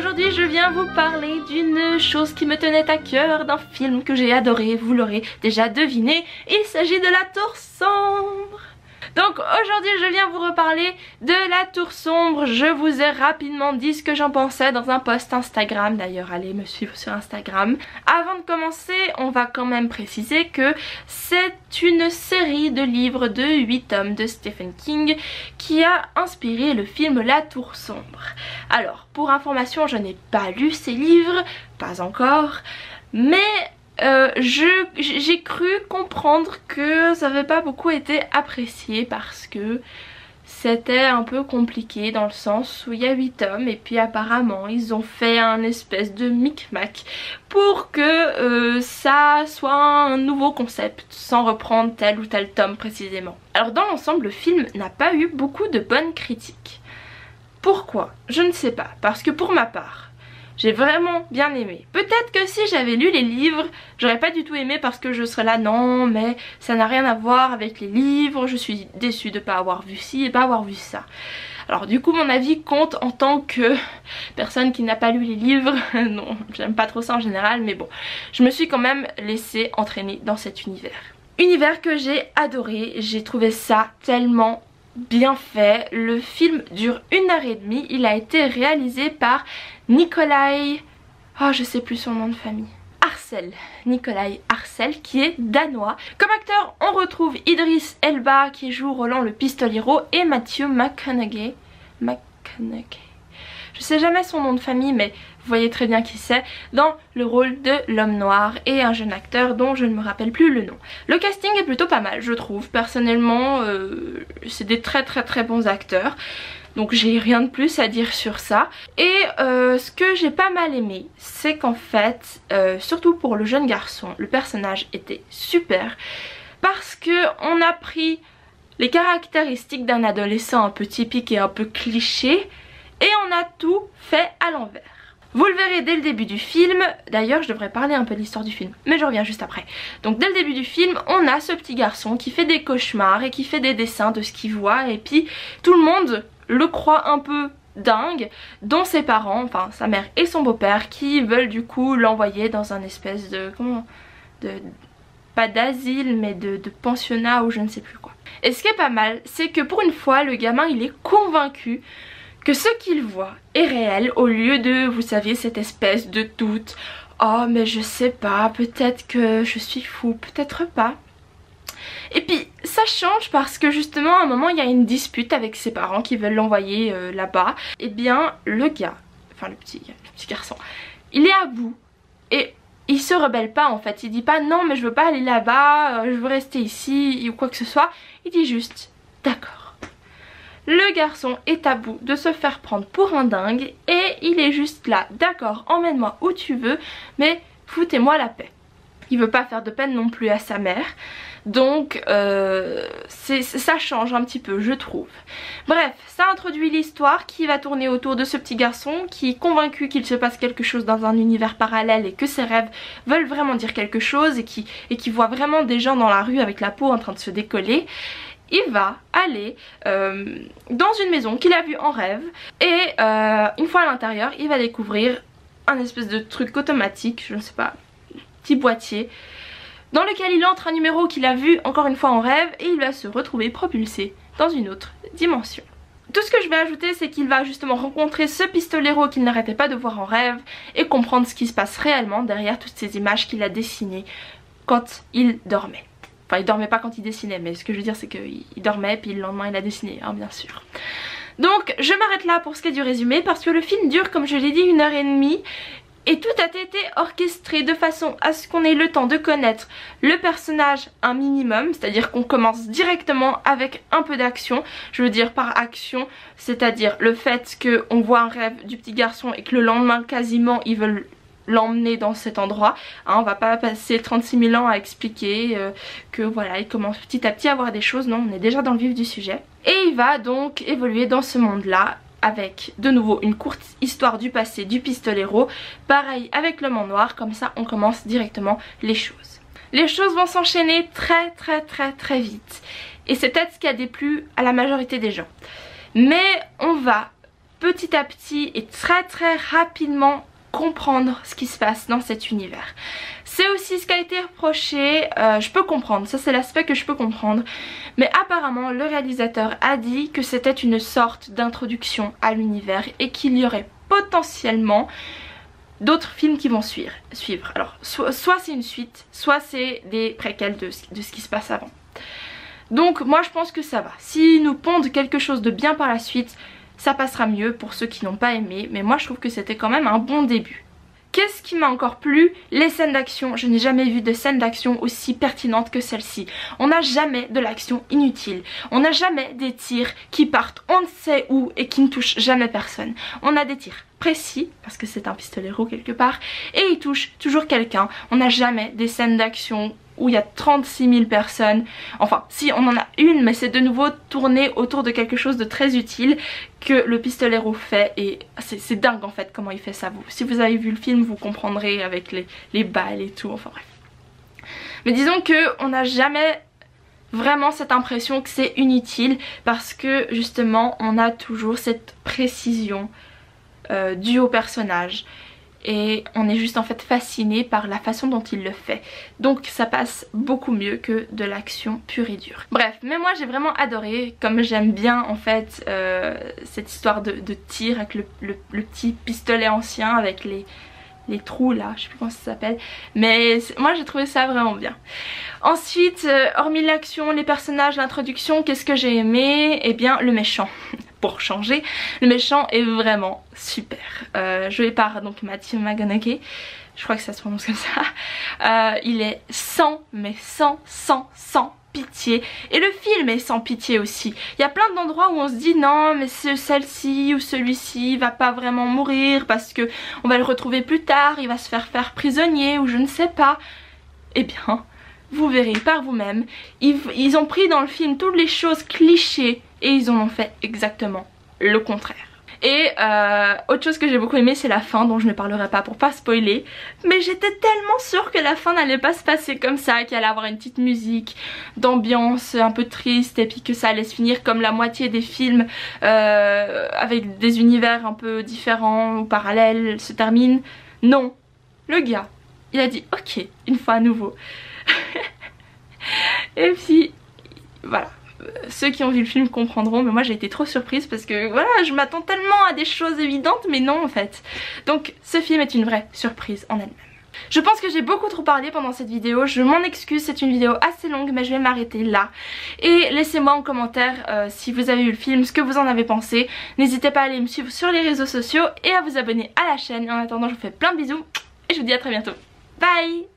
Aujourd'hui je viens vous parler d'une chose qui me tenait à cœur, d'un film que j'ai adoré, vous l'aurez déjà deviné, il s'agit de La Tour Sombre. Donc aujourd'hui je viens vous reparler de La Tour Sombre. Je vous ai rapidement dit ce que j'en pensais dans un post Instagram, d'ailleurs allez me suivre sur Instagram. Avant de commencer, on va quand même préciser que c'est une série de livres de 8 tomes de Stephen King qui a inspiré le film La Tour Sombre. Alors pour information, je n'ai pas lu ces livres, pas encore, mais j'ai cru comprendre que ça n'avait pas beaucoup été apprécié parce que c'était un peu compliqué dans le sens où il y a 8 tomes et puis apparemment ils ont fait un espèce de micmac pour que ça soit un nouveau concept sans reprendre tel ou tel tome précisément. Alors dans l'ensemble, le film n'a pas eu beaucoup de bonnes critiques. Pourquoi? Je ne sais pas, parce que pour ma part j'ai vraiment bien aimé. Peut-être que si j'avais lu les livres, j'aurais pas du tout aimé parce que je serais là, non mais ça n'a rien à voir avec les livres, je suis déçue de pas avoir vu ci et pas avoir vu ça. Alors du coup mon avis compte en tant que personne qui n'a pas lu les livres. Non, j'aime pas trop ça en général, mais bon, je me suis quand même laissée entraîner dans cet univers. Univers que j'ai adoré, j'ai trouvé ça tellement bien fait. Le film dure 1h30, il a été réalisé par Nikolaj, oh je sais plus son nom de famille, Arcel, Nikolaj Arcel, qui est danois. Comme acteur on retrouve Idris Elba qui joue Roland le pistolero et Matthew McConaughey. Je sais jamais son nom de famille mais vous voyez très bien qui c'est, dans le rôle de l'homme noir, et un jeune acteur dont je ne me rappelle plus le nom. Le casting est plutôt pas mal je trouve, personnellement c'est des très bons acteurs. Donc j'ai rien de plus à dire sur ça. Et ce que j'ai pas mal aimé, c'est qu'en fait, surtout pour le jeune garçon, le personnage était super. Parce que on a pris les caractéristiques d'un adolescent un peu typique et un peu cliché, et on a tout fait à l'envers. Vous le verrez dès le début du film. D'ailleurs je devrais parler un peu de l'histoire du film, mais je reviens juste après. Donc dès le début du film, on a ce petit garçon qui fait des cauchemars et qui fait des dessins de ce qu'il voit, et puis tout le monde le croit un peu dingue, dont ses parents, enfin sa mère et son beau-père, qui veulent du coup l'envoyer dans un espèce de, pas d'asile mais de pensionnat ou je ne sais plus quoi. Et ce qui est pas mal, c'est que pour une fois le gamin il est convaincu que ce qu'il voit est réel, au lieu de, vous savez, cette espèce de doute. Oh mais je sais pas, peut-être que je suis fou, peut-être pas. Et puis ça change parce que justement à un moment il y a une dispute avec ses parents qui veulent l'envoyer là-bas. Et bien le gars, enfin le petit garçon, il est à bout et il se rebelle pas en fait. Il dit pas non mais je veux pas aller là-bas, je veux rester ici ou quoi que ce soit. Il dit juste d'accord. Le garçon est à bout de se faire prendre pour un dingue et il est juste là, d'accord, emmène-moi où tu veux mais foutez-moi la paix. Il veut pas faire de peine non plus à sa mère. Donc ça change un petit peu je trouve. Bref, ça introduit l'histoire qui va tourner autour de ce petit garçon qui est convaincu qu'il se passe quelque chose dans un univers parallèle et que ses rêves veulent vraiment dire quelque chose et qui voit vraiment des gens dans la rue avec la peau en train de se décoller. Il va aller dans une maison qu'il a vue en rêve et une fois à l'intérieur il va découvrir un espèce de truc automatique, je ne sais pas, petit boîtier dans lequel il entre un numéro qu'il a vu encore une fois en rêve et il va se retrouver propulsé dans une autre dimension. Tout ce que je vais ajouter, c'est qu'il va justement rencontrer ce pistolero qu'il n'arrêtait pas de voir en rêve et comprendre ce qui se passe réellement derrière toutes ces images qu'il a dessinées quand il dormait. Enfin il dormait pas quand il dessinait, mais ce que je veux dire c'est qu'il dormait puis le lendemain il a dessiné, hein, bien sûr. Donc je m'arrête là pour ce qui est du résumé parce que le film dure comme je l'ai dit 1h30. Et tout a été orchestré de façon à ce qu'on ait le temps de connaître le personnage un minimum, c'est-à-dire qu'on commence directement avec un peu d'action. Je veux dire par action, c'est-à-dire le fait qu'on voit un rêve du petit garçon et que le lendemain quasiment ils veulent l'emmener dans cet endroit. Hein, on va pas passer 36 000 ans à expliquer que voilà, il commence petit à petit à voir des choses, non, on est déjà dans le vif du sujet. Et il va donc évoluer dans ce monde-là, avec de nouveau une courte histoire du passé du pistolero, pareil avec l'homme en noir, comme ça on commence directement les choses. Les choses vont s'enchaîner très vite et c'est peut-être ce qui a déplu à la majorité des gens. Mais on va petit à petit et très rapidement comprendre ce qui se passe dans cet univers. C'est aussi ce qui a été reproché, je peux comprendre, ça c'est l'aspect que je peux comprendre, mais apparemment le réalisateur a dit que c'était une sorte d'introduction à l'univers et qu'il y aurait potentiellement d'autres films qui vont suivre. Alors soit c'est une suite, soit c'est des préquels de ce qui se passe avant. Donc moi je pense que ça va. S'ils nous pondent quelque chose de bien par la suite, ça passera mieux pour ceux qui n'ont pas aimé, mais moi je trouve que c'était quand même un bon début. Qu'est-ce qui m'a encore plu? Les scènes d'action. Je n'ai jamais vu de scène d'action aussi pertinente que celle-ci. On n'a jamais de l'action inutile. On n'a jamais des tirs qui partent on ne sait où et qui ne touchent jamais personne. On a des tirs précis, parce que c'est un pistolero quelque part, et ils touchent toujours quelqu'un. On n'a jamais des scènes d'action où il y a 36 000 personnes. Enfin, si, on en a une, mais c'est de nouveau tourné autour de quelque chose de très utile que le pistolero fait. Et c'est dingue en fait comment il fait ça. Si vous avez vu le film, vous comprendrez avec les balles et tout, enfin bref. Mais disons qu'on n'a jamais vraiment cette impression que c'est inutile parce que justement, on a toujours cette précision due au personnage. Et on est juste en fait fasciné par la façon dont il le fait. Donc ça passe beaucoup mieux que de l'action pure et dure. Bref, mais moi j'ai vraiment adoré, comme j'aime bien en fait cette histoire de tir avec le petit pistolet ancien avec les trous là, je sais plus comment ça s'appelle. Mais moi j'ai trouvé ça vraiment bien. Ensuite, hormis l'action, les personnages, l'introduction, qu'est-ce que j'ai aimé? Eh bien le méchant. Pour changer, le méchant est vraiment super. Joué par donc Matthew McConaughey, je crois que ça se prononce comme ça. Il est sans pitié. Et le film est sans pitié aussi. Il y a plein d'endroits où on se dit non mais celle-ci ou celui-ci va pas vraiment mourir parce que on va le retrouver plus tard, il va se faire prisonnier ou je ne sais pas. Eh bien, vous verrez par vous-même. Ils ont pris dans le film toutes les choses clichés et ils en ont fait exactement le contraire. Et autre chose que j'ai beaucoup aimé, c'est la fin dont je ne parlerai pas pour pas spoiler. Mais j'étais tellement sûre que la fin n'allait pas se passer comme ça, qu'il allait avoir une petite musique d'ambiance un peu triste et puis que ça allait se finir comme la moitié des films avec des univers un peu différents ou parallèles se terminent. Non, le gars, il a dit ok, une fois à nouveau. Et puis voilà, ceux qui ont vu le film comprendront, mais moi j'ai été trop surprise parce que voilà, je m'attends tellement à des choses évidentes mais non en fait. Donc ce film est une vraie surprise en elle-même. Je pense que j'ai beaucoup trop parlé pendant cette vidéo, je m'en excuse, c'est une vidéo assez longue mais je vais m'arrêter là. Et laissez-moi en commentaire si vous avez vu le film, ce que vous en avez pensé. N'hésitez pas à aller me suivre sur les réseaux sociaux et à vous abonner à la chaîne. En attendant, je vous fais plein de bisous et je vous dis à très bientôt. Bye!